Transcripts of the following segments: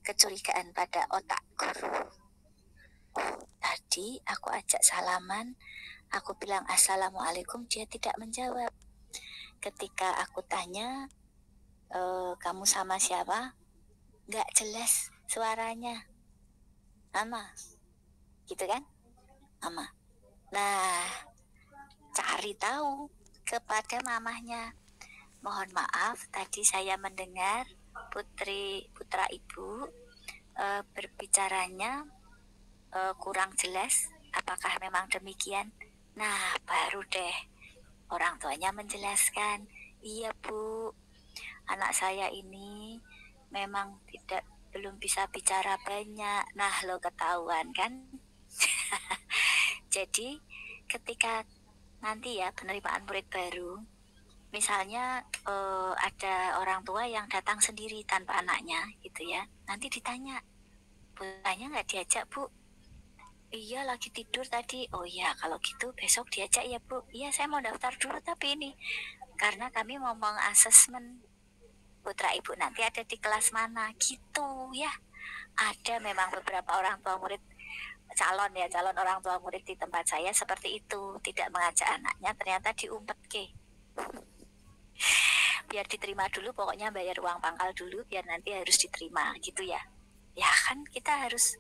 Kecurigaan pada otak guru. Tadi aku ajak salaman, aku bilang assalamualaikum, dia tidak menjawab. Ketika aku tanya, kamu sama siapa? Nggak jelas suaranya. Mama, gitu kan? Mama. Nah, cari tahu kepada mamahnya. Mohon maaf, tadi saya mendengar putra ibu berbicaranya kurang jelas. Apakah memang demikian? Nah, baru deh orang tuanya menjelaskan, iya Bu, anak saya ini memang belum bisa bicara banyak. Nah, lo ketahuan kan? Jadi ketika nanti ya penerimaan murid baru, misalnya ada orang tua yang datang sendiri tanpa anaknya gitu ya, nanti ditanya, putranya nggak diajak Bu? Iya lagi tidur tadi. Oh iya, kalau gitu besok diajak ya Bu. Iya, saya mau daftar dulu tapi ini karena kami mau mengasesmen putra ibu nanti ada di kelas mana gitu ya. Ada memang beberapa orang tua murid calon orang tua murid di tempat saya seperti itu, tidak mengajak anaknya, ternyata diumpet ke. Biar diterima dulu, pokoknya bayar uang pangkal dulu biar nanti harus diterima gitu ya. Ya kan kita harus,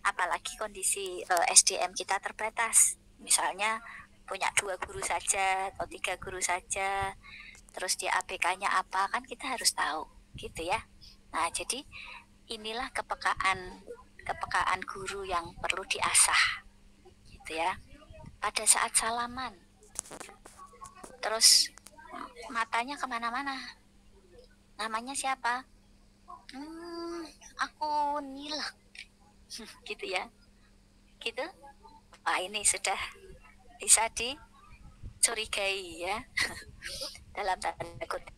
apalagi kondisi SDM kita terbatas, misalnya punya 2 guru saja atau 3 guru saja, terus dia ABK-nya apa, kan kita harus tahu gitu ya. Nah, jadi inilah kepekaan guru yang perlu diasah gitu ya. Pada saat salaman, terus matanya kemana-mana, namanya siapa? Aku Nila gitu ya, gitu. Wah, ini sudah bisa dicurigai ya. Dalam tanda kutip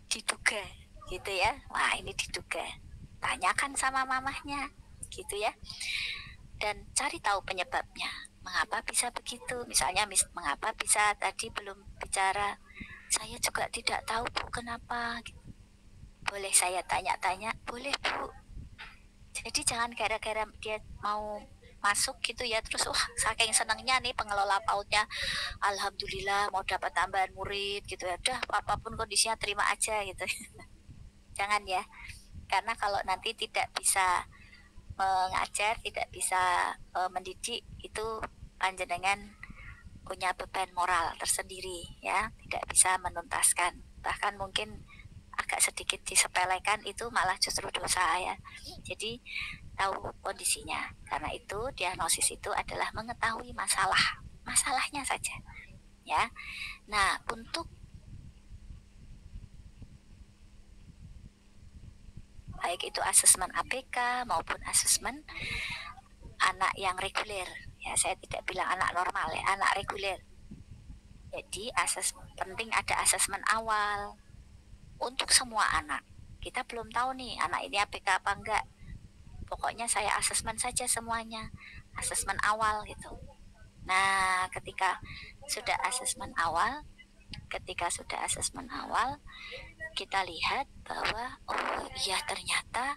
diduga gitu ya. Wah, ini diduga, tanyakan sama mamahnya gitu ya, dan cari tahu penyebabnya, mengapa bisa begitu. Misalnya mengapa bisa tadi belum bicara, saya juga tidak tahu Bu kenapa. Boleh saya tanya-tanya? Boleh Bu. Jadi jangan gara-gara dia mau masuk gitu ya, terus saking senangnya nih pengelola PAUD-nya, alhamdulillah mau dapat tambahan murid gitu ya, udah apapun kondisinya terima aja gitu. Jangan ya, karena kalau nanti tidak bisa mengajar, tidak bisa mendidik, itu panjenengan punya beban moral tersendiri ya, tidak bisa menuntaskan, bahkan mungkin agak sedikit disepelekan, itu malah justru dosa ya. Jadi tahu kondisinya, karena itu diagnosis itu adalah mengetahui masalahnya saja ya. Nah, untuk baik itu asesmen ABK maupun asesmen anak yang reguler ya, saya tidak bilang anak normal ya, anak reguler. Jadi penting ada asesmen awal untuk semua anak. Kita belum tahu nih anak ini ABK apa enggak, pokoknya saya asesmen saja semuanya, asesmen awal gitu. Nah, ketika sudah asesmen awal, kita lihat bahwa oh iya ternyata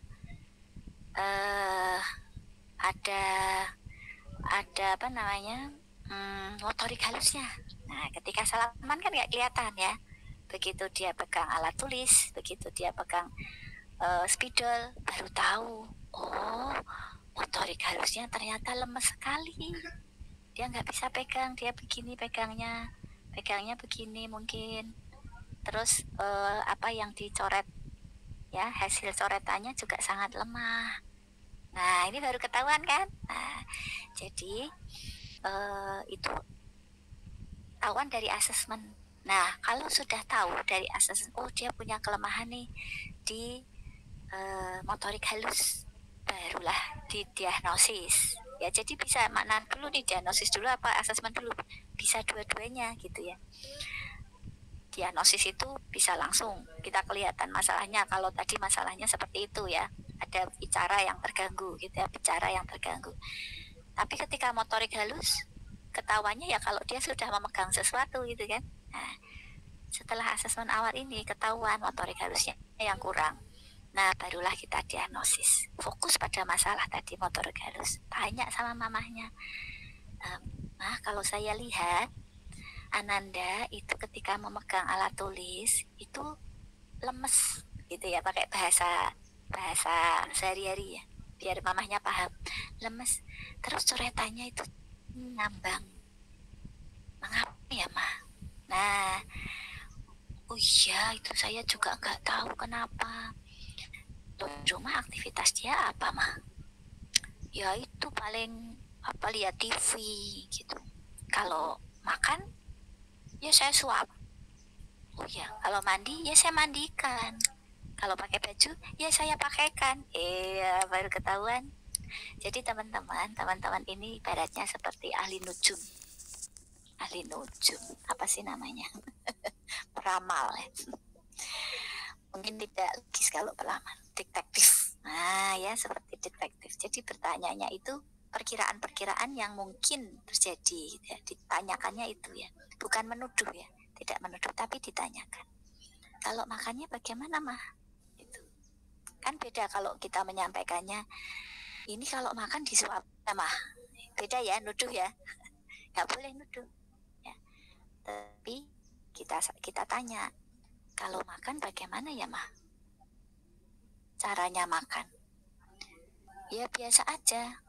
ada apa namanya motorik halusnya. Nah, ketika salaman kan nggak kelihatan ya. Begitu dia pegang alat tulis, begitu dia pegang spidol, baru tahu, oh motorik halusnya ternyata lemes sekali. Dia nggak bisa pegang, dia begini pegangnya begini mungkin. Terus apa yang dicoret ya, hasil coretannya juga sangat lemah. Nah, ini baru ketahuan kan. Nah, jadi itu tahuan dari asesmen. Nah, kalau sudah tahu dari asesmen, oh dia punya kelemahan nih di motorik halus, barulah didiagnosis ya. Jadi bisa mana dulu nih, diagnosis dulu apa asesmen dulu, bisa dua-duanya gitu ya. Diagnosis itu bisa langsung kita kelihatan masalahnya, kalau tadi masalahnya seperti itu ya, ada bicara yang terganggu gitu ya, bicara yang terganggu. Tapi ketika motorik halus ketahuannya ya kalau dia sudah memegang sesuatu gitu kan. Nah, setelah asesmen awal ini ketahuan motorik halusnya yang kurang, nah barulah kita diagnosis. Fokus pada masalah tadi motorik halus, tanya sama mamahnya, nah kalau saya lihat Ananda itu ketika memegang alat tulis itu lemes gitu ya, pakai bahasa sehari-hari ya, biar mamahnya paham. Lemes, terus coretannya itu ngambang. Mengapa ya, Ma? Nah, oh iya, itu saya juga nggak tahu kenapa. Tuh, cuma aktivitas dia apa, Ma? Ya itu paling apa, lihat TV gitu. Kalau makan ya saya suap. Oh ya, kalau mandi ya saya mandikan. Kalau pakai baju ya saya pakaikan. Baru ketahuan. Jadi teman-teman ini ibaratnya seperti ahli nujum. Ahli nujum, apa sih namanya? Peramal ya. Mungkin tidak logis kalau peramal, detektif. Nah ya, seperti detektif. Jadi bertanyanya itu perkiraan-perkiraan yang mungkin terjadi ya, ditanyakannya itu ya, bukan menuduh ya, tidak menuduh tapi ditanyakan. Kalau makannya bagaimana, Mah? Itu kan beda kalau kita menyampaikannya, ini kalau makan disuap, Mah. Beda ya, nuduh ya, nggak boleh nuduh ya. Tapi kita tanya, kalau makan bagaimana ya, Mah? Caranya makan ya biasa aja.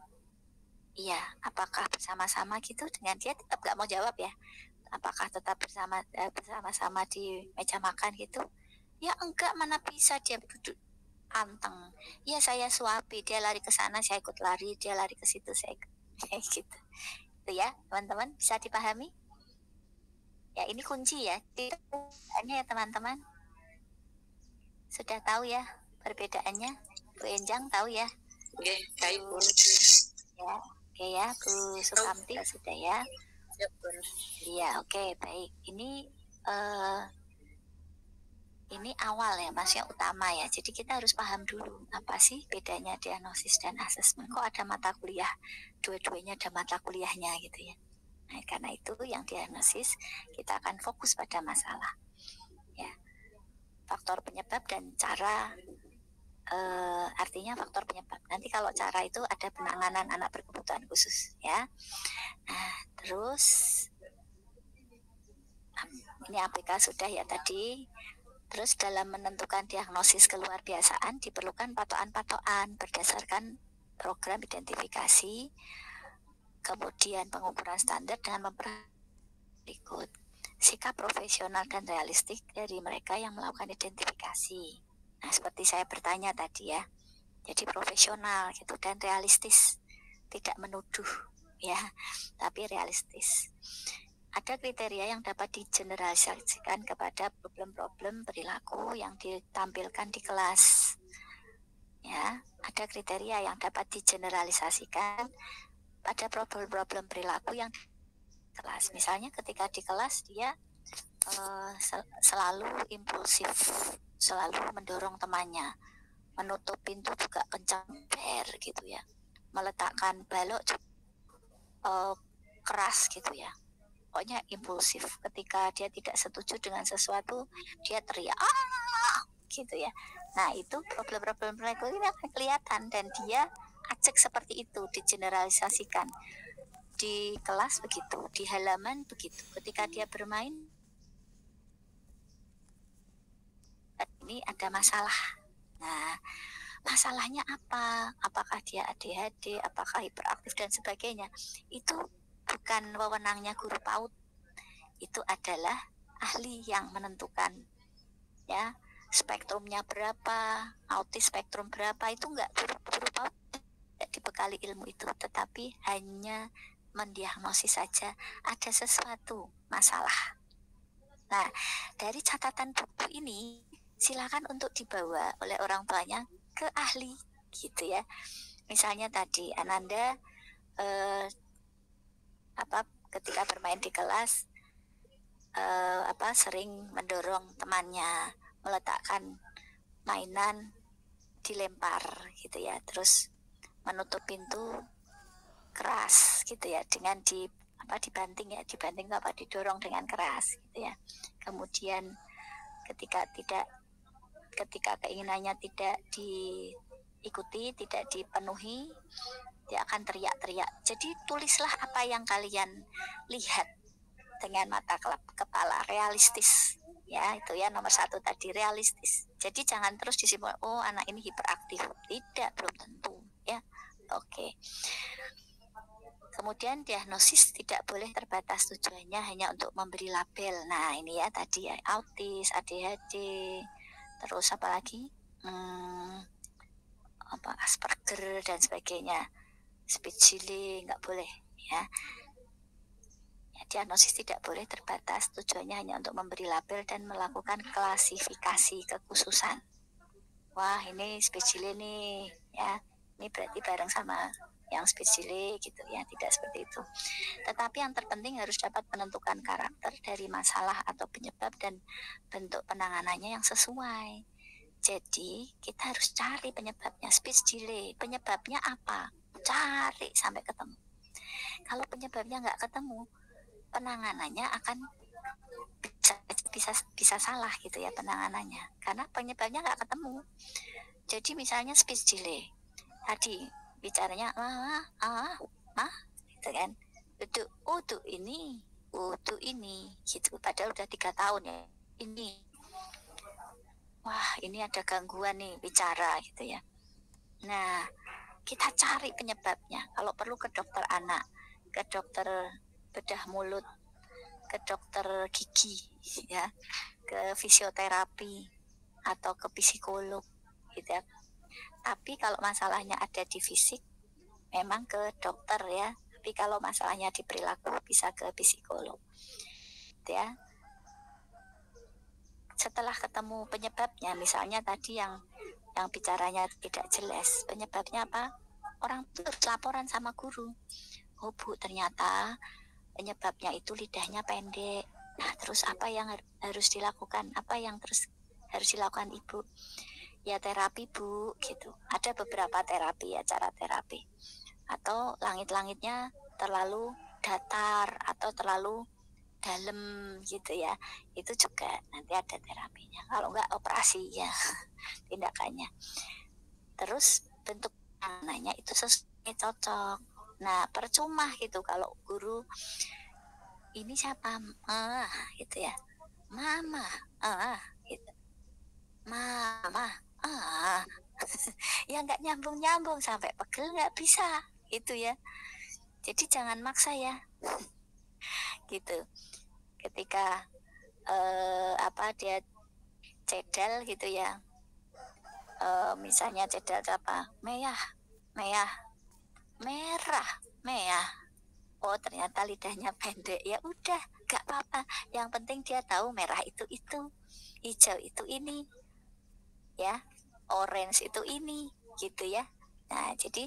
Iya, apakah bersama-sama gitu dengan dia, tetap gak mau jawab ya. Apakah tetap bersama-sama di meja makan gitu? Ya enggak, mana bisa dia duduk anteng. Ya saya suapi, dia lari ke sana, saya ikut lari, dia lari ke situ, saya ikut. Gitu. Itu ya, teman-teman, bisa dipahami? Ya, ini kunci ya. Ini ya teman-teman. Sudah tahu ya perbedaannya? Bu Enjang tahu ya? Oke, baik Bu. Ya. Oke ya, Bu Sukamti sudah ya? Iya, oke, baik. Ini awal ya, Mas, yang utama ya. Jadi kita harus paham dulu apa sih bedanya diagnosis dan asesmen. Kok ada mata kuliah, dua-duanya ada mata kuliahnya gitu ya. Nah, karena itu yang diagnosis kita akan fokus pada masalah, ya, faktor penyebab dan cara. Artinya faktor penyebab. Nanti kalau cara itu ada penanganan anak berkebutuhan khusus ya. Nah, terus ini APK sudah ya tadi. Terus dalam menentukan diagnosis keluar biasaan diperlukan patokan-patokan berdasarkan program identifikasi, kemudian pengukuran standar dengan berikut sikap profesional dan realistik dari mereka yang melakukan identifikasi. Nah, seperti saya bertanya tadi ya, jadi profesional gitu dan realistis, tidak menuduh ya, tapi realistis. Ada kriteria yang dapat digeneralisasikan kepada problem-problem perilaku yang ditampilkan di kelas. Ya, ada kriteria yang dapat digeneralisasikan pada problem-problem perilaku yang di kelas. Misalnya ketika di kelas dia selalu impulsif, selalu mendorong temannya, menutup pintu juga kencang gitu ya, meletakkan balok keras gitu ya, pokoknya impulsif. Ketika dia tidak setuju dengan sesuatu dia teriak gitu ya. Nah itu problem-problem mereka ini akan kelihatan dan dia acak seperti itu, digeneralisasikan di kelas begitu, di halaman begitu, ketika dia bermain ini ada masalah. Nah, masalahnya apa? Apakah dia ADHD, apakah hiperaktif dan sebagainya? Itu bukan wewenangnya guru PAUD. Itu adalah ahli yang menentukan. Ya, spektrumnya berapa, autis spektrum berapa, itu enggak, guru PAUD tidak dibekali ilmu itu, tetapi hanya mendiagnosis saja ada sesuatu masalah. Nah, dari catatan buku ini silakan untuk dibawa oleh orang tuanya ke ahli gitu ya. Misalnya tadi Ananda ketika bermain di kelas sering mendorong temannya, meletakkan mainan, dilempar gitu ya, terus menutup pintu keras gitu ya, dengan dibanting didorong dengan keras gitu ya. Kemudian ketika keinginannya tidak diikuti, tidak dipenuhi, dia akan teriak-teriak. Jadi tulislah apa yang kalian lihat dengan mata kepala, realistis ya. Itu ya nomor 1 tadi, realistis. Jadi jangan terus disimpulkan, oh anak ini hiperaktif. Tidak, belum tentu ya. Oke. Kemudian diagnosis tidak boleh terbatas, tujuannya hanya untuk memberi label. Nah ini ya tadi ya, autis, ADHD, terus apa lagi, Asperger dan sebagainya, speech delay, nggak boleh ya. Diagnosis tidak boleh terbatas, tujuannya hanya untuk memberi label dan melakukan klasifikasi kekhususan. Wah ini speech delay nih ya, ini berarti bareng sama yang speech delay gitu ya, tidak seperti itu. Tetapi yang terpenting harus dapat menentukan karakter dari masalah atau penyebab dan bentuk penanganannya yang sesuai. Jadi kita harus cari penyebabnya. Speech delay, penyebabnya apa? Cari sampai ketemu. Kalau penyebabnya nggak ketemu, penanganannya akan bisa salah gitu ya penanganannya, karena penyebabnya nggak ketemu. Jadi misalnya speech delay tadi bicaranya gitu kan, itu ini gitu, padahal udah 3 tahun ya ini. Wah ini ada gangguan nih bicara gitu ya. Nah kita cari penyebabnya, kalau perlu ke dokter anak, ke dokter bedah mulut, ke dokter gigi ya, ke fisioterapi atau ke psikolog gitu ya. Tapi kalau masalahnya ada di fisik memang ke dokter ya, tapi kalau masalahnya di perilaku bisa ke psikolog gitu ya. Setelah ketemu penyebabnya, misalnya tadi yang bicaranya tidak jelas, penyebabnya apa? Orang terus laporan sama guru, oh Bu ternyata penyebabnya itu lidahnya pendek. Nah terus apa yang harus dilakukan, apa yang terus harus dilakukan Ibu? Ya terapi Bu gitu. Ada beberapa terapi ya, cara terapi. Atau langit-langitnya terlalu datar atau terlalu dalam gitu ya, itu juga nanti ada terapinya. Kalau enggak operasi ya tindakannya. Terus bentuk tangannya itu sesuai, cocok. Nah percuma gitu kalau guru ini siapa gitu ya, mama gitu, mama ya nggak nyambung sampai pegel nggak bisa gitu ya. Jadi jangan maksa ya gitu. Ketika dia cedal gitu ya, misalnya cedal apa, merah, oh ternyata lidahnya pendek, ya udah gak apa-apa, yang penting dia tahu merah itu, hijau itu ini ya, orange itu ini gitu ya. Nah jadi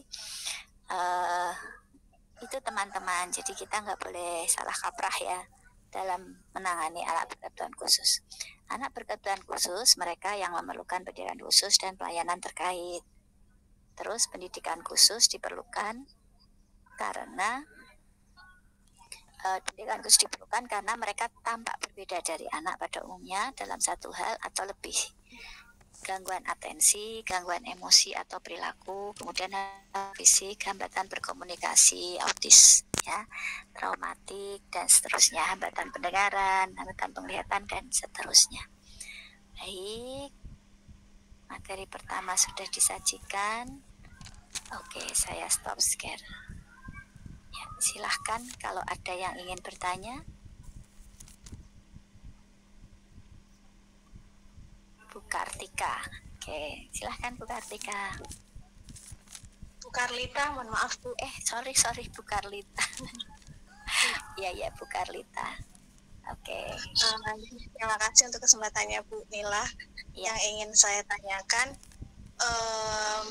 itu teman-teman, jadi kita nggak boleh salah kaprah ya dalam menangani anak berkebutuhan khusus. Anak berkebutuhan khusus mereka yang memerlukan pendidikan khusus dan pelayanan terkait. Terus pendidikan khusus diperlukan karena mereka tampak berbeda dari anak pada umumnya dalam satu hal atau lebih. Gangguan atensi, gangguan emosi atau perilaku, kemudian fisik, hambatan berkomunikasi, autis ya, traumatik dan seterusnya, hambatan pendengaran, hambatan penglihatan dan seterusnya. Baik, materi pertama sudah disajikan. Oke, saya stop share. Ya, silahkan kalau ada yang ingin bertanya. Bu Kartika. Oke, silahkan Bu Kartika. Bu Karlita, mohon maaf Bu. Sorry Bu Karlita. Iya Bu Karlita. Oke. Terima kasih untuk kesempatannya Bu Nila. Yang ingin saya tanyakan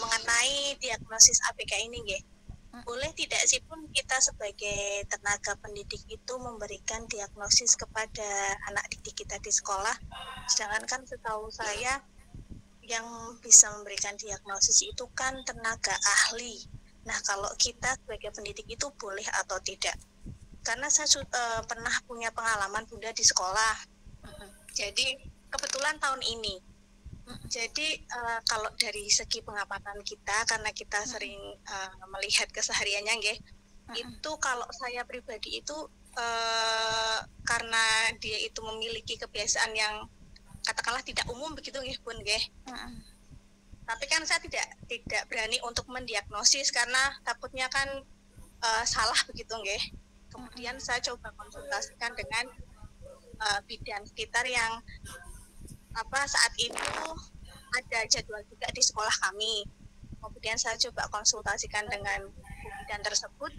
mengenai diagnosis ABK ini, nggih. boleh tidak sih pun kita sebagai tenaga pendidik itu memberikan diagnosis kepada anak didik kita di sekolah, sedangkan kan setahu saya yang bisa memberikan diagnosis itu kan tenaga ahli. Nah, kalau kita sebagai pendidik itu boleh atau tidak? Karena saya pernah punya pengalaman Bunda di sekolah. Jadi kebetulan tahun ini. Jadi kalau dari segi pengamatan kita, karena kita sering melihat kesehariannya, nggih, itu kalau saya pribadi itu karena dia itu memiliki kebiasaan yang katakanlah tidak umum begitu nggih Bun nggih. Tapi kan saya tidak berani untuk mendiagnosis karena takutnya kan salah begitu nggih. Kemudian saya coba konsultasikan dengan bidan sekitar yang saat itu ada jadwal juga di sekolah kami. Kemudian saya coba konsultasikan dengan Bu Bidan tersebut,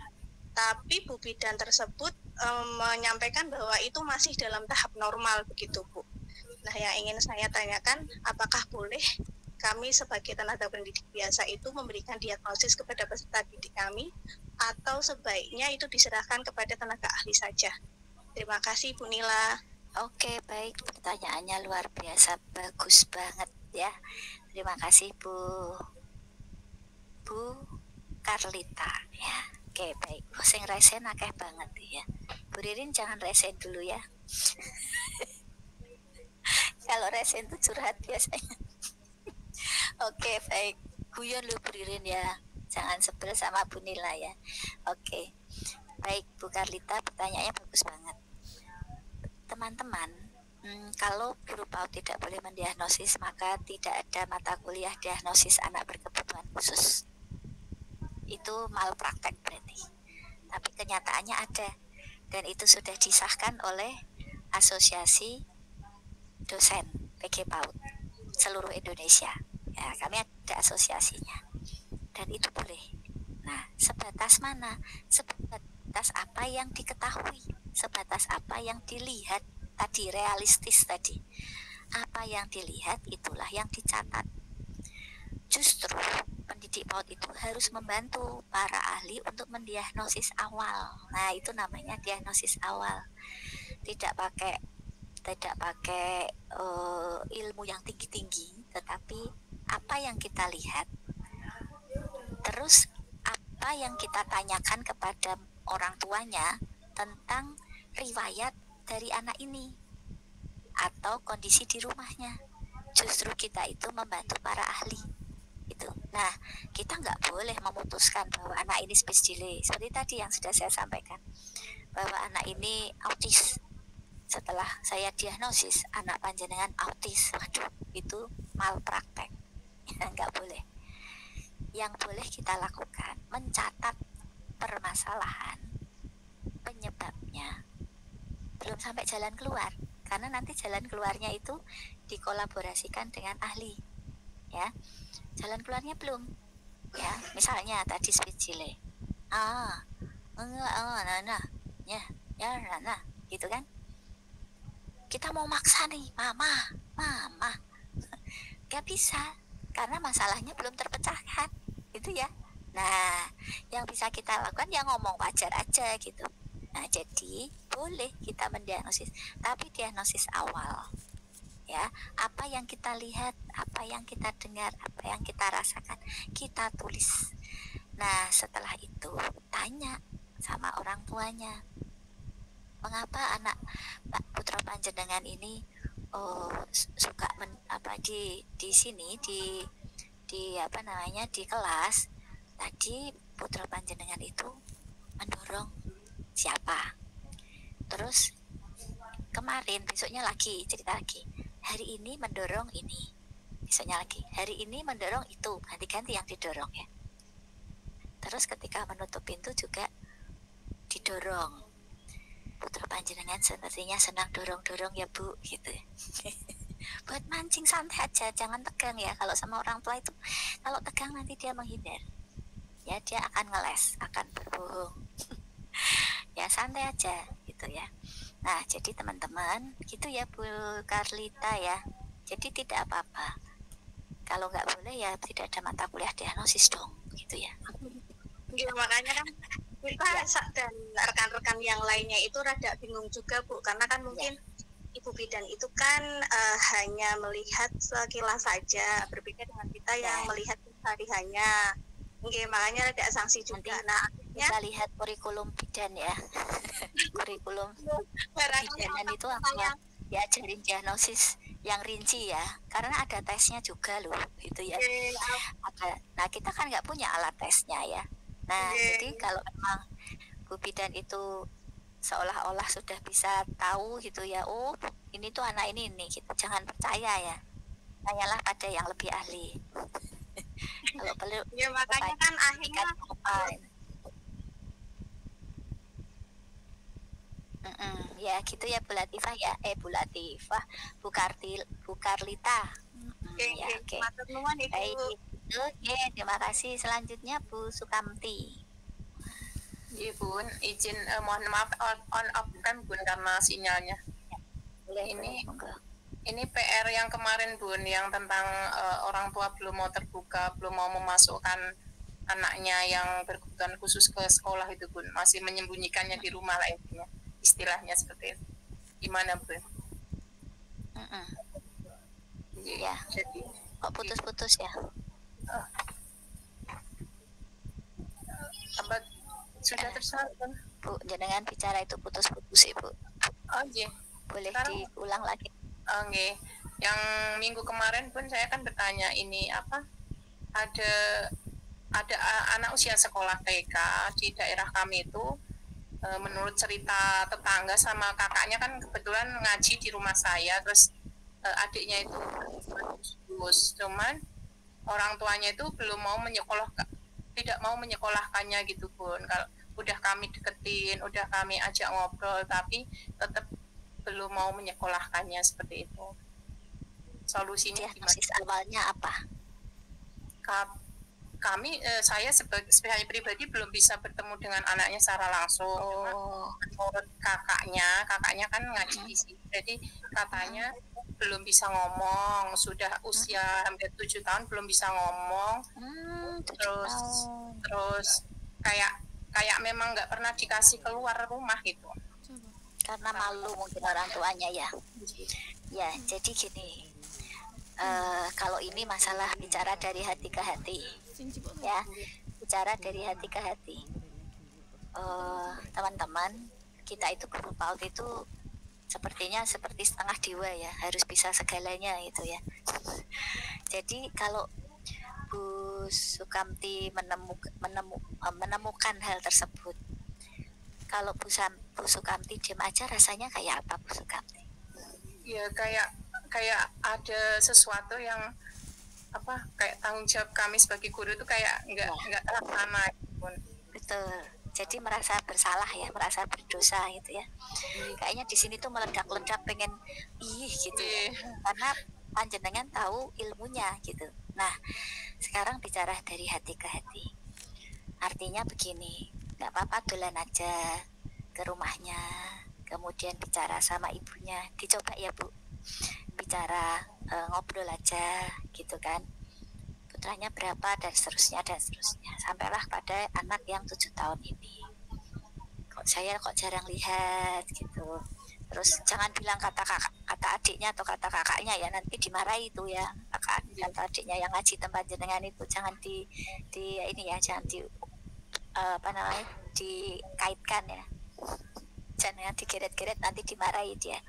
tapi Bu Bidan tersebut menyampaikan bahwa itu masih dalam tahap normal begitu Bu. Nah, yang ingin saya tanyakan, apakah boleh kami sebagai tenaga pendidik biasa itu memberikan diagnosis kepada peserta didik kami, atau sebaiknya itu diserahkan kepada tenaga ahli saja? Terima kasih Bu Nila. Oke, baik, pertanyaannya luar biasa, bagus banget ya. Terima kasih Bu Karlita ya. Oke, baik. Sing resen akeh banget ya. Bu Ririn jangan resen dulu ya. Kalau resen itu curhat biasanya. Oke, baik. Guyon lu Bu Ririn ya. Jangan sebel sama Bu Nila ya. Oke. Baik, Bu Karlita, pertanyaannya bagus banget. Teman-teman, kalau guru PAUD tidak boleh mendiagnosis, maka tidak ada mata kuliah diagnosis anak berkebutuhan khusus. Itu malpraktek berarti. Tapi kenyataannya ada, dan itu sudah disahkan oleh Asosiasi Dosen PG PAUD seluruh Indonesia. Ya, kami ada asosiasinya, dan itu boleh. Nah, sebatas mana? Sebatas apa yang diketahui, sebatas apa yang dilihat tadi, realistis tadi. Apa yang dilihat itulah yang dicatat. Justru pendidik PAUD itu harus membantu para ahli untuk mendiagnosis awal. Nah, itu namanya diagnosis awal. Tidak pakai ilmu yang tinggi-tinggi, tetapi apa yang kita lihat, terus apa yang kita tanyakan kepada orang tuanya tentang riwayat dari anak ini atau kondisi di rumahnya. Justru kita itu membantu para ahli itu. Nah, kita nggak boleh memutuskan bahwa anak ini speech delay seperti tadi yang sudah saya sampaikan, bahwa anak ini autis. Setelah saya diagnosis anak panjenengan autis, waduh, itu malpraktek. Nggak boleh. Yang boleh kita lakukan, mencatat permasalahan, penyebabnya, belum sampai jalan keluar, karena nanti jalan keluarnya itu dikolaborasikan dengan ahli ya. Jalan keluarnya belum ya, misalnya tadi speech delay, gitu kan. Kita mau maksa nih, mama, gak bisa, karena masalahnya belum terpecahkan, gitu ya. Nah, yang bisa kita lakukan ya ngomong wajar aja gitu. Nah, jadi boleh kita mendiagnosis, tapi diagnosis awal. Ya, apa yang kita lihat, apa yang kita dengar, apa yang kita rasakan, kita tulis. Nah, setelah itu tanya sama orang tuanya, mengapa anak Pak putra panjenengan ini suka di sini di di kelas tadi putra panjenengan itu mendorong siapa, terus kemarin besoknya lagi cerita lagi, hari ini mendorong ini, besoknya lagi hari ini mendorong itu, ganti-ganti yang didorong ya. Terus ketika menutup pintu juga didorong, putra panjenengan sepertinya senang dorong-dorong ya Bu gitu. Buat mancing, santai aja, jangan tegang ya. Kalau sama orang tua itu, kalau tegang nanti dia menghindar ya, dia akan ngeles, akan berbohong. Ya santai aja gitu ya. Nah, jadi teman-teman gitu ya Bu Karlita ya. Jadi tidak apa-apa, kalau nggak boleh ya tidak ada mata kuliah diagnosis dong gitu ya. Iya, makanya kan kita Ya, dan rekan-rekan yang lainnya itu rada bingung juga Bu, karena kan mungkin ibu bidan itu kan hanya melihat sekilas saja, berbeda dengan kita yang ya. melihat hanya. Oke, makanya ada sanksi Nanti juga. Nah, akhirnya kita lihat kurikulum bidan ya. Kurikulum barangkali kebidanan otak itu saya apa? Diajarin diagnosis yang rinci ya, karena ada tesnya juga loh, gitu ya. Nah, kita kan nggak punya alat tesnya ya. Nah, jadi kalau memang Bu Bidan itu seolah-olah sudah bisa tahu gitu ya, oh ini tuh anak ini gitu. Jangan percaya ya, tanyalah pada yang lebih ahli. Kalau perlu ya makanya kan akhirnya ya gitu ya Bu Latifah ya, Bu Latifah, Bu Karlita. Ya, oke. Baik, oke, terima kasih. Selanjutnya Bu Sukamti. Iya Bun, izin mohon maaf on off kan Bun karena sinyalnya. Boleh, ini PR yang kemarin Bun, yang tentang orang tua belum mau terbuka, belum mau memasukkan anaknya yang berkebutuhan khusus ke sekolah itu Bun, masih menyembunyikannya di rumah lah intinya, istilahnya seperti itu. Gimana Bun? Ya, jadi kok putus-putus ya? Apa sudah tersalurkan? Bu, jangan bicara itu putus-putus Ibu. Oh iya. Boleh diulang lagi. Oke. Yang minggu kemarin pun saya kan bertanya ini apa? Ada anak usia sekolah TK di daerah kami itu, menurut cerita tetangga sama kakaknya kan kebetulan ngaji di rumah saya, terus adiknya itu lulus, cuman orang tuanya itu belum mau tidak mau menyekolahkannya gitu Bun. Kalau udah kami deketin, udah kami ajak ngobrol, tapi tetap belum mau menyekolahkannya seperti itu. Solusinya diagnosis awalnya apa? Saya sebagai pribadi belum bisa bertemu dengan anaknya secara langsung. Menurut kakaknya kan ngaji di sini, jadi katanya belum bisa ngomong, sudah usia hampir 7 tahun belum bisa ngomong. Terus kayak memang nggak pernah dikasih keluar rumah gitu. Karena malu mungkin orang tuanya ya. Ya, jadi gini. Kalau ini masalah bicara dari hati ke hati, ya, bicara dari hati ke hati. Teman-teman, kita itu guru PAUD itu sepertinya seperti setengah dewa ya, harus bisa segalanya gitu ya. Jadi kalau Bu Sukamti menemukan hal tersebut, kalau Bu Sukamti diam aja rasanya kayak apa Bu Sukamti? Ya kayak ada sesuatu yang apa, kayak tanggung jawab kami sebagai guru itu kayak nggak terlaksana. Betul. Jadi merasa bersalah ya, merasa berdosa gitu ya. Kayaknya di sini tuh meledak-ledak pengen gitu ya. Karena panjenengan tahu ilmunya gitu. Nah, sekarang bicara dari hati ke hati. Artinya begini, nggak apa-apa dolan aja ke rumahnya, kemudian bicara sama ibunya, dicoba ya Bu, bicara ngobrol aja gitu kan, putranya berapa dan seterusnya sampailah pada anak yang 7 tahun ini. Kok jarang lihat gitu. Terus jangan bilang kata adiknya atau kata kakaknya ya, nanti dimarahi itu ya, kata adiknya yang ngaji tempat jenengan itu jangan di ini ya, jangan di dikaitkan ya, jangan digeret-geret, nanti dimarahi dia.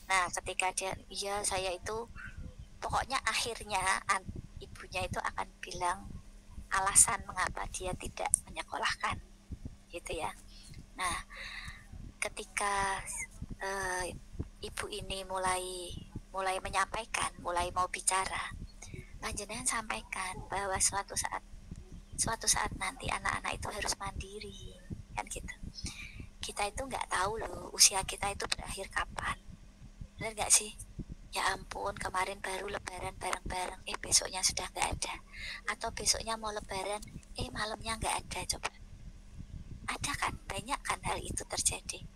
Nah, ketika dia iya saya itu, pokoknya akhirnya ibunya itu akan bilang alasan mengapa dia tidak menyekolahkan gitu ya. Nah, ketika ibu ini mulai menyampaikan, mulai mau bicara, panjenengan sampaikan bahwa suatu saat nanti anak-anak itu harus mandiri kan gitu. Kita itu nggak tahu loh usia kita itu berakhir kapan, benar nggak sih? Ya ampun, kemarin baru lebaran bareng-bareng, besoknya sudah nggak ada, atau besoknya mau lebaran, malamnya nggak ada. Coba ada kan, banyak kan hal itu terjadi.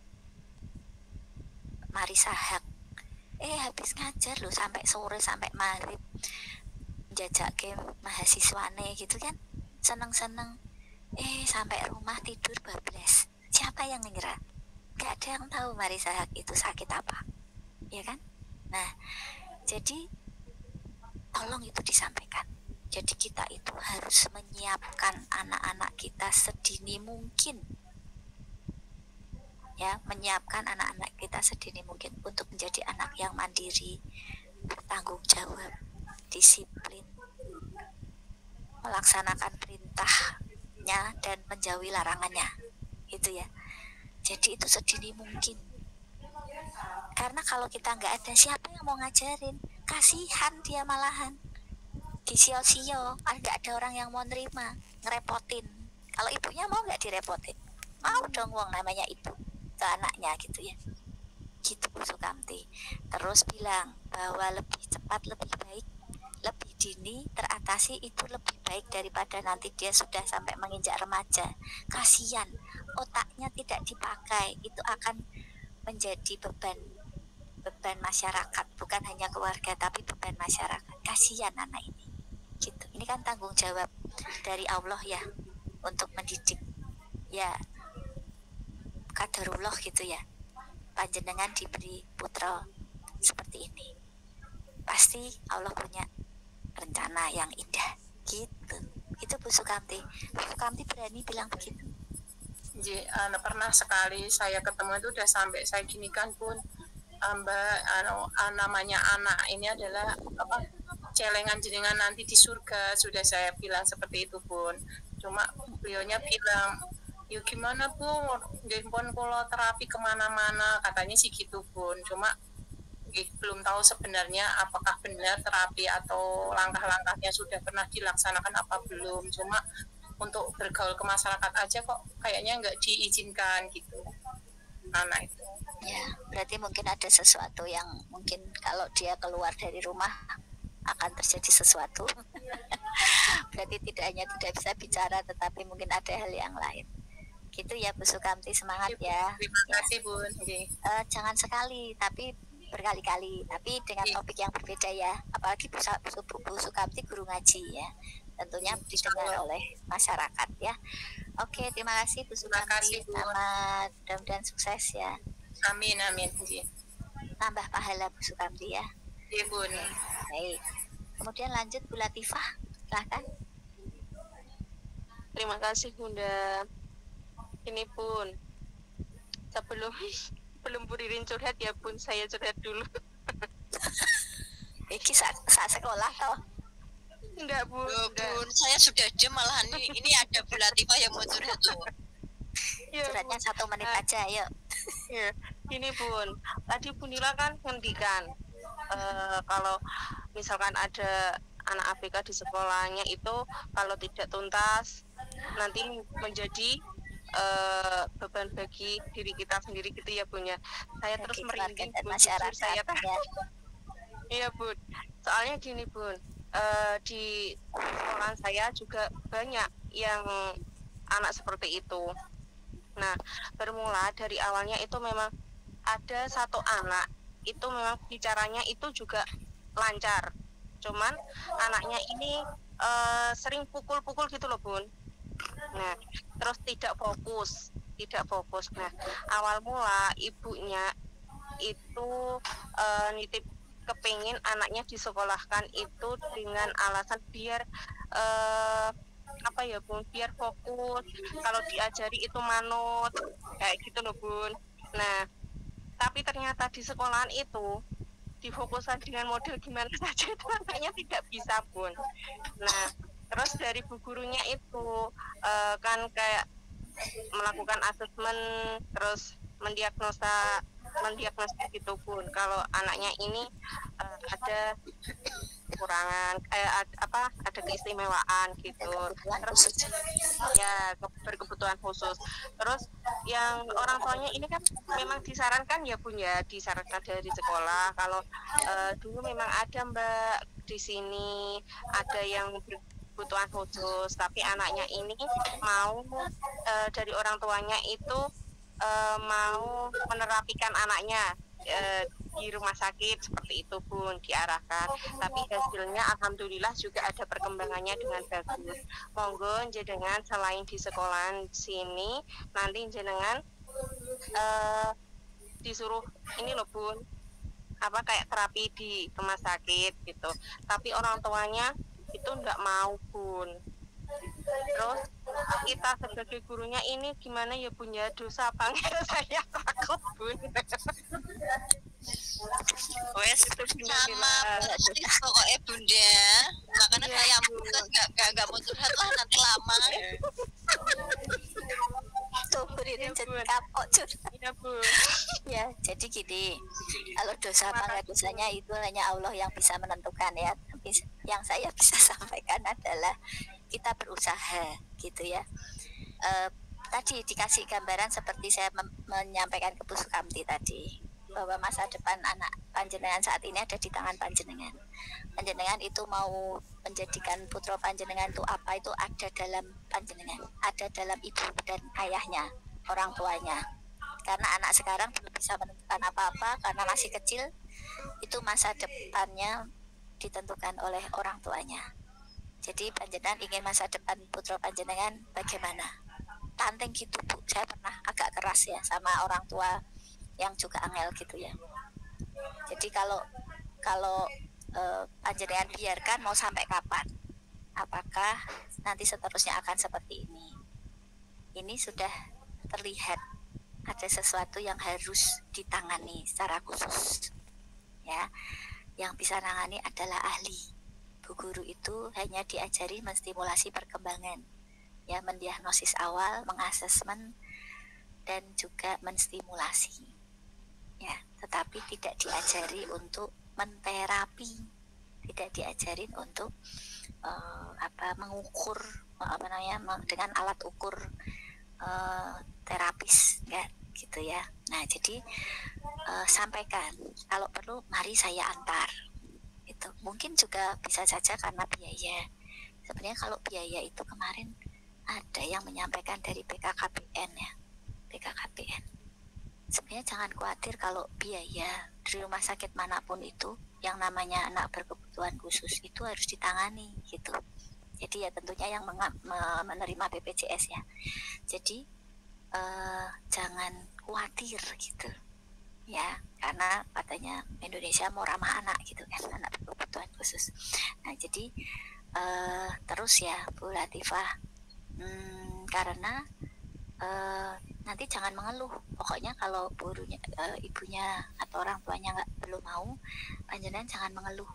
Marisa Haq habis ngajar loh sampai sore, sampai maghrib, jajak ke mahasiswane gitu kan, seneng-seneng Sampai rumah tidur bablas. Siapa yang ngira? Gak ada yang tahu Marisa itu sakit apa, ya kan? Nah, jadi tolong itu disampaikan. Jadi kita itu harus menyiapkan anak-anak kita sedini mungkin, ya, menyiapkan anak-anak kita sedini mungkin untuk menjadi anak yang mandiri, bertanggung jawab, disiplin, melaksanakan perintahnya dan menjauhi larangannya, gitu ya. Jadi itu sedini mungkin. Karena kalau kita nggak ada, siapa yang mau ngajarin? Kasihan dia malahan. Disio-sio, nggak ada orang yang mau nerima, ngerepotin. Kalau ibunya mau nggak direpotin? Mau dong, wong namanya ibu ke anaknya, gitu ya. Gitu Bu Sukamti. Terus bilang bahwa lebih cepat, lebih baik, lebih dini teratasi itu lebih baik daripada nanti dia sudah sampai menginjak remaja. Kasihan, otaknya tidak dipakai, itu akan menjadi beban masyarakat, bukan hanya keluarga tapi beban masyarakat. Kasihan anak ini, gitu. Ini kan tanggung jawab dari Allah ya untuk mendidik, ya qadarullah gitu ya. Panjenengan diberi putra seperti ini, pasti Allah punya rencana yang indah, gitu. Itu Bu Sukamti. Bu Sukamti berani bilang begitu? Pernah sekali saya ketemu itu udah sampai saya gini kan Bun, Mbak, namanya anak ini adalah apa, celengan jenengan nanti di surga, sudah saya bilang seperti itu Bun. Cuma beliaunya bilang, yuk gimana Bun, pun kalau terapi kemana-mana, katanya sih gitu Bun. Cuma belum tahu sebenarnya apakah benar terapi atau langkah-langkahnya sudah pernah dilaksanakan apa belum. Cuma untuk bergaul ke masyarakat aja kok kayaknya nggak diizinkan gitu anak itu. Ya, berarti mungkin ada sesuatu yang mungkin kalau dia keluar dari rumah akan terjadi sesuatu. Berarti tidak hanya tidak bisa bicara, tetapi mungkin ada hal yang lain. Gitu ya Bu Sukamti, semangat ya. Terima kasih Bun. Jangan sekali, tapi berkali-kali, tapi dengan topik yang berbeda ya. Apalagi Bu Sukamti guru ngaji ya. Tentunya didengar oleh masyarakat ya. Oke, terima kasih Bu Sukamti. Selamat, mudah-mudahan sukses ya. Amin, amin. Tambah pahala Bu Sukamti ya. Iya Bun. Baik. Kemudian lanjut Bu Latifah, silakan. Terima kasih Bunda. Ini Bun, sebelum Bu Ririn curhat ya Bun, saya curhat dulu. Ini saat sekolah toh? Enggak Bun. Bun, saya sudah jam malahan ini ada Bu Latifah yang mau curhat loh. Ya, curhatnya 1 menit aja, yuk. Ya, ini Bun, tadi Bu Nila kan ngendikan kalau misalkan ada anak ABK di sekolahnya itu kalau tidak tuntas nanti menjadi beban bagi diri kita sendiri gitu ya Bun ya. Saya terus merinding Bun, masyarakat saya ya. Iya Bun, soalnya gini Bun, di sekolah saya juga banyak yang anak seperti itu. Nah, bermula dari awalnya itu memang ada satu anak itu memang bicaranya itu juga lancar, cuman anaknya ini sering pukul-pukul gitu loh Bun. Nah, terus tidak fokus. Nah, awal mula ibunya itu nitip kepingin anaknya disekolahkan itu dengan alasan biar apa ya Bun, biar fokus, kalau diajari itu manut kayak gitu loh Bun. Nah, tapi ternyata di sekolahan itu difokuskan dengan model gimana saja itu anaknya tidak bisa Bun. Nah, terus dari bu gurunya itu kan kayak melakukan asesmen, terus mendiagnosa gitu Bun, kalau anaknya ini ada kekurangan ada keistimewaan gitu, terus ya berkebutuhan khusus. Terus yang orang tuanya ini kan memang disarankan ya Bun ya, disarankan dari sekolah kalau dulu memang ada Mbak di sini ada yang berkebutuhan khusus, tapi anaknya ini mau dari orang tuanya itu mau menerapikan anaknya pergi rumah sakit seperti itu Bun, diarahkan. Tapi hasilnya alhamdulillah juga ada perkembangannya dengan bagus. Monggo jenengan selain di sekolahan sini, nanti jenengan disuruh ini loh Bun, apa kayak terapi di rumah sakit gitu. Tapi orang tuanya itu enggak mau Bun. Terus kita sebagai gurunya ini gimana ya Bun ya, dosa apa enggak? Saya takut Bun. Wes sama persis pokoknya Bunda. Makanya saya nggak mau curhat lah, nanti lama. Tuh ini jadi kapok curhat. Iya Bun. Ya, jadi gini, kalau dosa apa enggak dosanya itu hanya Allah yang bisa menentukan ya. Tapi yang saya bisa sampaikan adalah kita berusaha gitu ya. Tadi dikasih gambaran seperti saya menyampaikan ke Bu Sukamti tadi, bahwa masa depan anak panjenengan saat ini ada di tangan panjenengan. Panjenengan itu mau menjadikan putra panjenengan itu apa, itu ada dalam panjenengan, ada dalam ibu dan ayahnya, orang tuanya. Karena anak sekarang belum bisa menentukan apa-apa karena masih kecil, itu masa depannya ditentukan oleh orang tuanya. Jadi panjenengan ingin masa depan putra panjenengan bagaimana? Tanteng gitu Bu, saya pernah agak keras ya sama orang tua yang juga angel gitu ya. Jadi kalau panjenengan biarkan mau sampai kapan? Apakah nanti seterusnya akan seperti ini? Ini sudah terlihat ada sesuatu yang harus ditangani secara khusus. Ya, yang bisa nangani adalah ahli. Bu guru itu hanya diajari menstimulasi perkembangan, ya, mendiagnosis awal, mengasesmen, dan juga menstimulasi. Ya, tetapi tidak diajari untuk menterapi, tidak diajarin untuk mengukur dengan alat ukur terapis, ya, gitu ya. Nah, jadi sampaikan kalau perlu mari saya antar. Itu mungkin juga bisa saja karena biaya. Sebenarnya kalau biaya itu kemarin ada yang menyampaikan dari BKKBN ya, BKKBN. Sebenarnya jangan khawatir kalau biaya di rumah sakit manapun itu yang namanya anak berkebutuhan khusus itu harus ditangani gitu. Jadi ya tentunya yang menerima BPJS ya. Jadi jangan khawatir gitu ya, karena katanya Indonesia mau ramah anak gitu kan, anak berkebutuhan khusus. Nah jadi terus ya Bu Latifah, karena nanti jangan mengeluh. Pokoknya kalau gurunya, ibunya atau orang tuanya belum mau, panjenengan jangan mengeluh.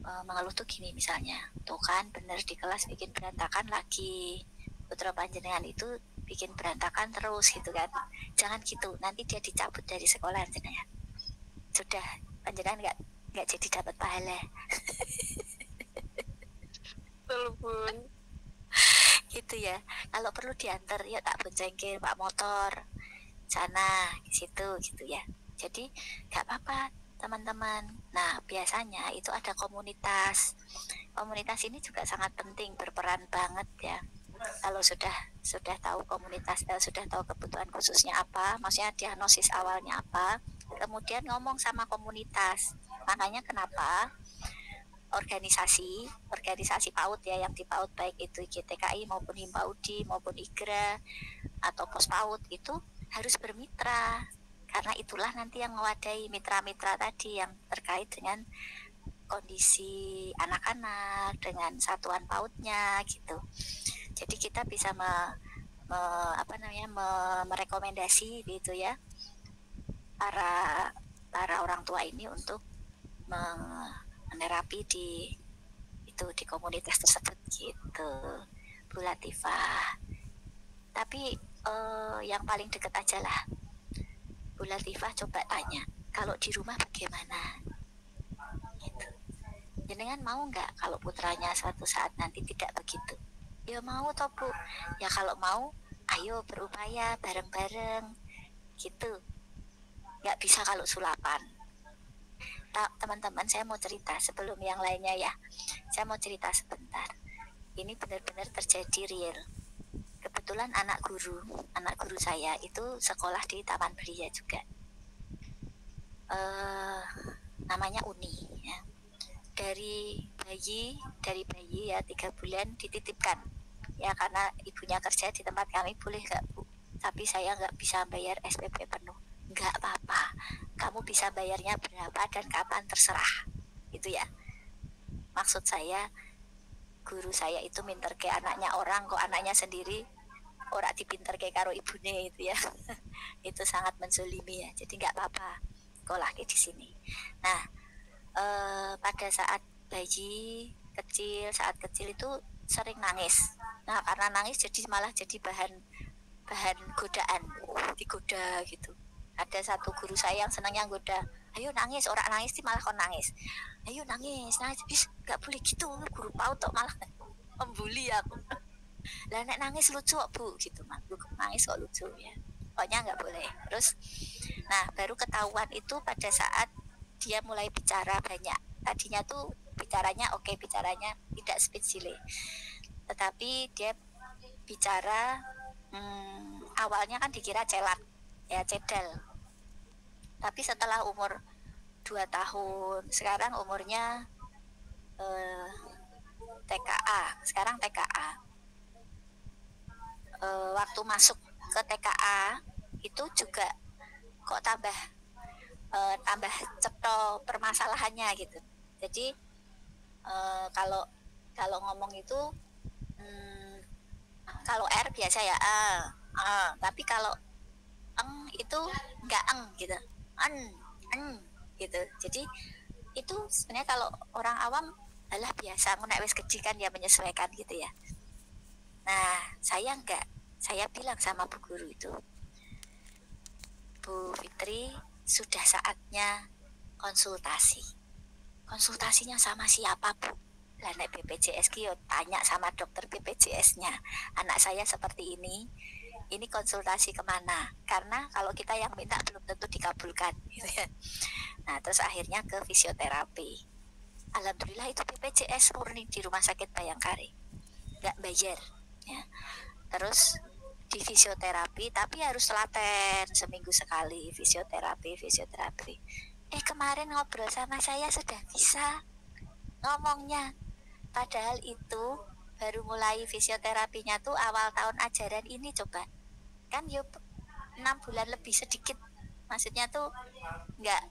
Mengeluh tuh gini misalnya, tuh kan bener di kelas bikin berantakan lagi, putra panjenengan itu bikin berantakan terus gitu kan. Jangan gitu, nanti dia dicabut dari sekolah panjenengan. Sudah, panjenengan nggak jadi dapat pahala. Betul Bun. Gitu ya. Kalau perlu diantar ya tak boncengin Pak motor sana situ gitu ya. Jadi nggak apa-apa teman-teman. Nah biasanya itu ada komunitas. Komunitas ini juga sangat penting, berperan banget ya. Kalau sudah tahu komunitas, sudah tahu kebutuhan khususnya apa, maksudnya diagnosis awalnya apa, kemudian ngomong sama komunitas. Makanya kenapa organisasi PAUD ya, yang di PAUD baik itu GTKI maupun Himpaudi maupun IGRA atau Pos PAUD itu harus bermitra, karena itulah nanti yang mewadahi mitra-mitra tadi yang terkait dengan kondisi anak-anak dengan satuan PAUD-nya gitu. Jadi kita bisa merekomendasi gitu ya para orang tua ini untuk menerapi di komunitas tersebut gitu Bu Latifah. Tapi yang paling dekat aja lah Bu Latifah, coba tanya kalau di rumah bagaimana gitu. Jenengan mau nggak kalau putranya suatu saat nanti tidak begitu? Ya mau toh Bu. Ya kalau mau ayo berupaya bareng-bareng gitu. Nggak bisa kalau sulapan. Teman-teman, saya mau cerita sebelum yang lainnya ya. Saya mau cerita sebentar. Ini benar-benar terjadi real. Kebetulan anak guru saya itu sekolah di Taman Belia juga. namanya Uni ya. Dari bayi ya 3 bulan dititipkan ya, karena ibunya kerja di tempat kami. Boleh nggak Bu, tapi saya nggak bisa bayar SPP penuh. Nggak apa-apa, kamu bisa bayarnya berapa dan kapan terserah, itu ya. Maksud saya, guru saya itu minter ke anaknya orang, kok anaknya sendiri ora dipinter ke karo ibune itu ya. Itu sangat menzolimi ya. Jadi nggak apa-apa sekolah di sini. Nah, pada saat bayi kecil, saat kecil itu sering nangis. Nah, karena nangis jadi malah jadi bahan godaan, digoda gitu. Ada satu guru saya yang senangnya goda, ayo nangis, orang nangis sih malah kon nangis, ayo nangis, nggak boleh gitu, guru PAUD tok malah membuli aku. Lah nek nangis lucu kok Bu gitu, nangis kok lucu ya, pokoknya nggak boleh. Terus nah baru ketahuan itu pada saat dia mulai bicara banyak. Tadinya tuh bicaranya oke, bicaranya tidak speech delay, tetapi dia bicara awalnya kan dikira celat ya, cedal. Tapi setelah umur 2 tahun, sekarang umurnya TKA, sekarang TKA. Waktu masuk ke TKA itu juga kok tambah cetha permasalahannya gitu. Jadi kalau ngomong itu kalau R biasa ya tapi kalau itu enggak gitu, gitu. Jadi itu sebenarnya kalau orang awam adalah biasa, nek wis gede kan ya menyesuaikan gitu ya. Nah saya enggak, saya bilang sama Bu Guru itu, Bu Fitri, sudah saatnya konsultasinya sama siapa Bu? Lah nek BPJS ki tanya sama dokter BPJS-nya, anak saya seperti ini konsultasi kemana? Karena kalau kita yang minta belum tentu dikabulkan gitu ya. Nah terus akhirnya ke fisioterapi. Alhamdulillah itu BPJS murni di Rumah Sakit Bayangkari, nggak bayar ya. Terus di fisioterapi, tapi harus telaten seminggu sekali fisioterapi. Kemarin ngobrol sama saya sudah bisa ngomongnya, padahal itu baru mulai fisioterapinya tuh awal tahun ajaran ini. Coba kan yuk 6 bulan lebih sedikit, maksudnya tuh nggak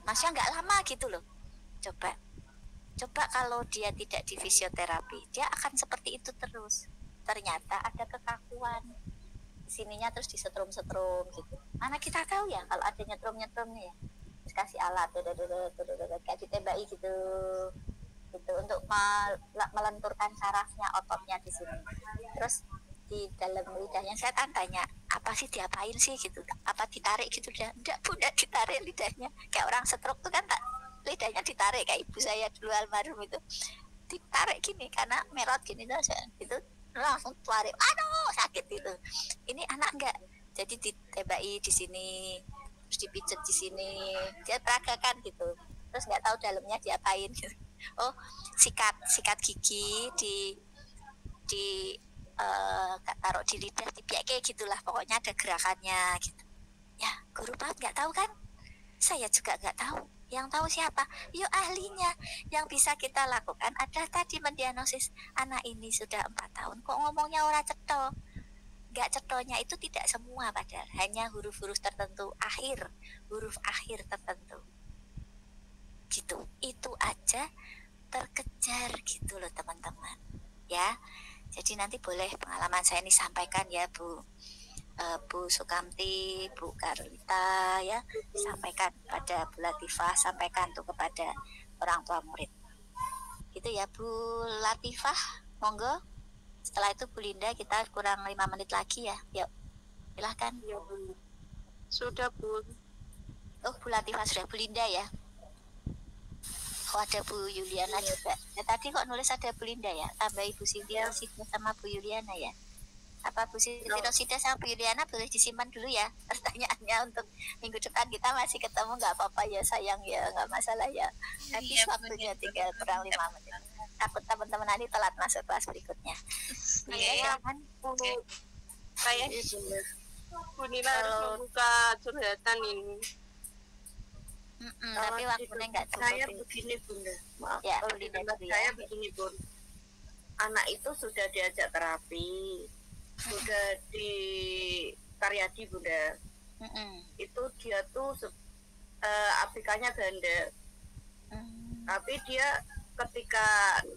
maksudnya nggak lama gitu loh. Coba kalau dia tidak di fisioterapi, dia akan seperti itu terus. Ternyata ada kekakuan sininya, terus disetrum gitu. Mana kita tahu ya kalau ada nyetrum-nih ya, terus kasih alat kayak ditembaki gitu untuk melenturkan sarafnya, ototnya di sini. Terus di dalam lidahnya saya tanya, apa sih diapain sih gitu, apa ditarik gitu? Enggak Bu, enggak ditarik lidahnya, kayak orang stroke tuh kan lidahnya ditarik, kayak ibu saya dulu almarhum itu ditarik gini karena merot gini tuh gitu, langsung tarik, aduh sakit gitu. Ini anak enggak, jadi ditembaki di sini, terus dipijet di sini, dia peragakan gitu, terus nggak tahu dalamnya diapain gitu. Oh sikat gigi taruh di lidah, dipiake gitulah, pokoknya ada gerakannya gitu ya. Guru PAUD nggak tahu kan, saya juga nggak tahu. Yang tahu siapa? Yuk ahlinya. Yang bisa kita lakukan adalah tadi mendiagnosis anak ini sudah 4 tahun kok ngomongnya ora cetha. Nggak cethonya itu tidak semua, padahal hanya huruf-huruf tertentu, huruf akhir tertentu gitu. Itu aja terkejar gitu loh teman-teman ya. Jadi nanti boleh pengalaman saya ini sampaikan ya Bu Sukamti, Bu Karlita ya, sampaikan pada Bu Latifah, sampaikan tuh kepada orang tua murid gitu ya. Bu Latifah monggo. Setelah itu Bu Linda, kita kurang 5 menit lagi ya, yuk silahkan. Ya Bu, sudah Bu. Oh Bu Latifah sudah, Bu Linda ya. Oh ada Bu Yuliana juga ya, tadi kok nulis ada Bu Linda ya, tambah Ibu Sinti Rosida sama Bu Yuliana ya. Apa Bu Sinti Rosida sama Bu Yuliana boleh disimpan dulu ya pertanyaannya, untuk minggu depan kita masih ketemu, nggak apa-apa ya sayang ya, nggak masalah ya. Habis waktunya tinggal kurang 5 menit, takut teman-teman nanti telat masuk kelas berikutnya. Iya kan Bu, kayak Bu Nila harus membuka curhatan ini. Tapi Di waktunya nggak tempat saya cukup. begini Bunda, maaf. Ya, Kalau di Bunda tempat dulu saya ya. begini Bun, anak itu sudah diajak terapi, sudah di Karyadi Bunda, itu dia tuh ABK-nya ganda, tapi dia ketika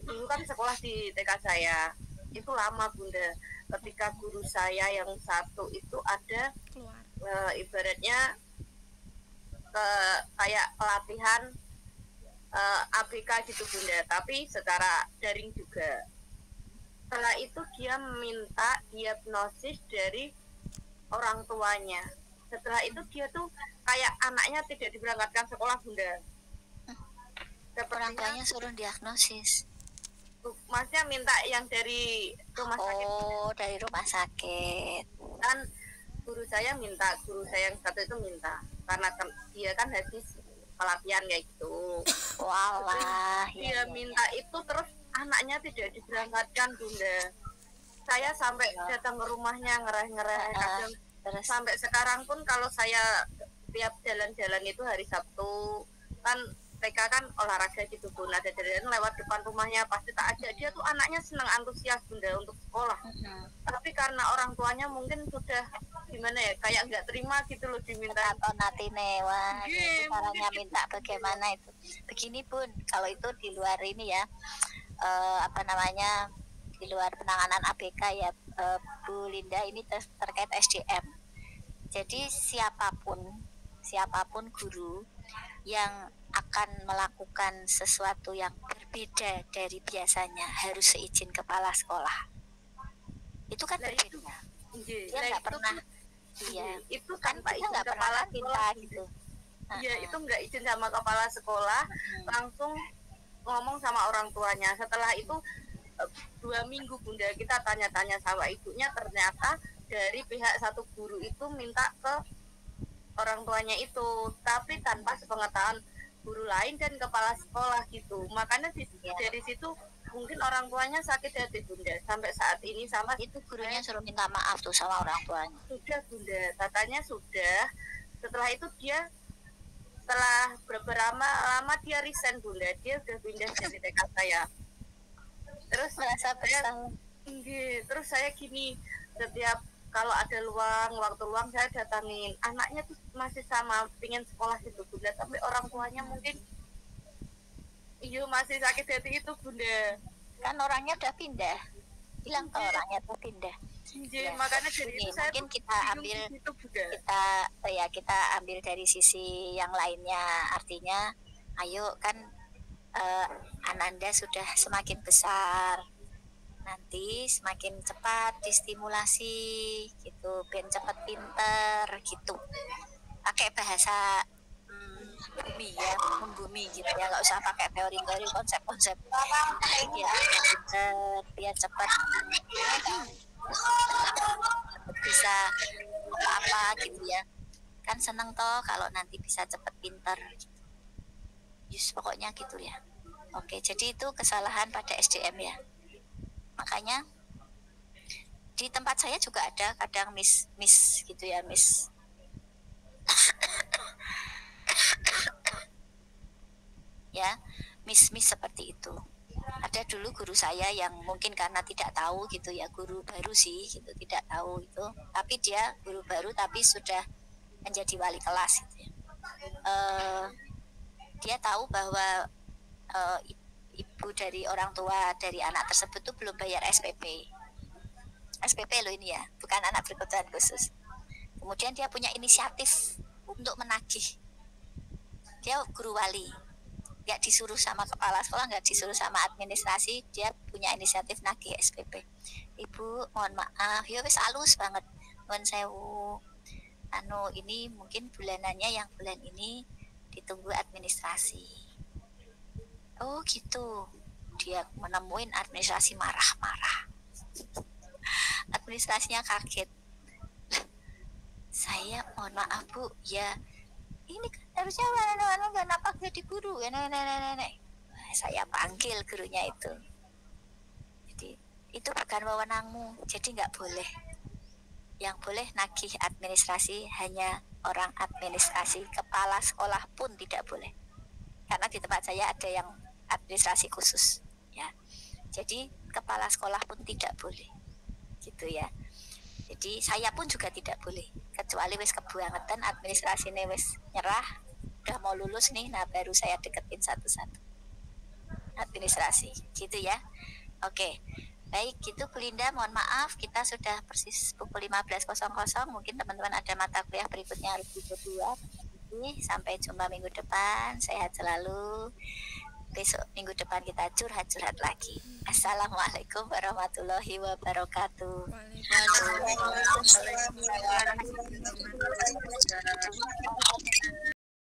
dulu kan sekolah di TK saya itu lama Bunda, ketika guru saya yang satu itu ada ibaratnya kayak pelatihan ABK gitu Bunda, tapi secara daring juga. Setelah itu dia minta diagnosis dari orang tuanya. Setelah itu dia tuh kayak anaknya tidak diberangkatkan sekolah Bunda. Orang tuanya suruh diagnosis. Masnya minta yang dari rumah sakit. Oh, dari rumah sakit. Kan guru saya yang satu itu minta, karena dia kan habis pelatihan kayak gitu. Walah, Dia minta itu, terus anaknya tidak diberangkatkan Bunda. Saya sampai datang ke rumahnya ngereh-ngereh, kadang sampai sekarang pun kalau saya tiap jalan-jalan itu hari Sabtu kan TK kan olahraga gitu Bun, ada jalan lewat depan rumahnya pasti tak ajak. Dia tuh anaknya senang, antusias Bunda untuk sekolah. Tapi karena orang tuanya mungkin sudah gimana ya, kayak nggak terima gitu loh diminta. Atau natine, wah, itu caranya minta bagaimana itu. Begini Bun, kalau itu di luar ini ya, di luar penanganan ABK ya, Bu Linda, ini terkait SDM. Jadi siapapun guru yang akan melakukan sesuatu yang berbeda dari biasanya harus seizin kepala sekolah. Itu kan berbeda. Dia nggak pernah, itu kan tanpa dia nggak pernah minta gitu. Iya, itu nggak izin sama kepala sekolah, langsung ngomong sama orang tuanya. Setelah itu 2 minggu Bunda kita tanya-tanya sama ibunya, ternyata dari pihak satu guru itu minta ke orang tuanya itu, tapi tanpa sepengetahuan guru lain dan kepala sekolah gitu. Makanya dari situ mungkin orang tuanya sakit hati Bunda sampai saat ini. Sama itu gurunya suruh minta maaf tuh sama orang tuanya. Sudah Bunda, katanya sudah. Setelah itu dia setelah beberapa lama dia resign Bunda, dia udah pindah dari TK saya. Terus terus saya gini, setiap kalau ada waktu luang saya datangin. Anaknya tuh masih sama, pengen sekolah gitu Bunda, tapi orang tuanya mungkin masih sakit hati itu Bunda. Kan orangnya udah pindah, bilang ke orangnya tuh pindah. Makanya dari itu saya mungkin kita ambil dari sisi yang lainnya, artinya ayo kan Ananda sudah semakin besar, nanti semakin cepat distimulasi gitu, ben cepat pinter gitu, pakai bahasa bumi ya, membumi gitu ya, nggak usah pakai teori-teori, konsep-konsep ya, pinter biar cepat bisa apa gitu ya, kan seneng toh kalau nanti bisa cepet pinter gitu. Pokoknya gitu ya. Oke, jadi itu kesalahan pada SDM ya. Makanya di tempat saya juga ada kadang miss gitu ya, miss ya, miss seperti itu. Ada dulu guru saya yang mungkin karena tidak tahu gitu ya, guru baru sih gitu, tidak tahu itu, tapi dia guru baru tapi sudah menjadi wali kelas gitu ya. Dia tahu bahwa ibu dari orang tua dari anak tersebut tuh belum bayar SPP loh ini ya, bukan anak berkebutuhan khusus. Kemudian dia punya inisiatif untuk menagih. Dia guru wali, nggak disuruh sama kepala sekolah, nggak disuruh sama administrasi, dia punya inisiatif nagih SPP. Ibu mohon maaf, ya wis halus banget, mohon sewu, ini mungkin bulanannya yang bulan ini ditunggu administrasi. Oh gitu, dia menemuin administrasi marah-marah. Administrasinya kaget. Saya mohon maaf Bu, ya ini kan harusnya kenapa jadi guru ya, nenek. Saya panggil gurunya itu. Jadi itu bukan wewenangmu, jadi nggak boleh. Yang boleh nagih administrasi hanya orang administrasi, kepala sekolah pun tidak boleh. Karena di tempat saya ada yang administrasi khusus, ya. Jadi kepala sekolah pun tidak boleh, gitu ya. Jadi saya pun juga tidak boleh, kecuali wis kebangetan administrasi nih wis nyerah, udah mau lulus nih, nah baru saya deketin satu-satu administrasi, gitu ya. Oke. Baik, gitu Bu Linda, mohon maaf kita sudah persis pukul 15.00. Mungkin teman-teman ada mata kuliah berikutnya harus dibuat. Sampai jumpa minggu depan. Sehat selalu. Besok minggu depan kita curhat-curhat lagi. Assalamualaikum warahmatullahi wabarakatuh. Waalaikumsalam.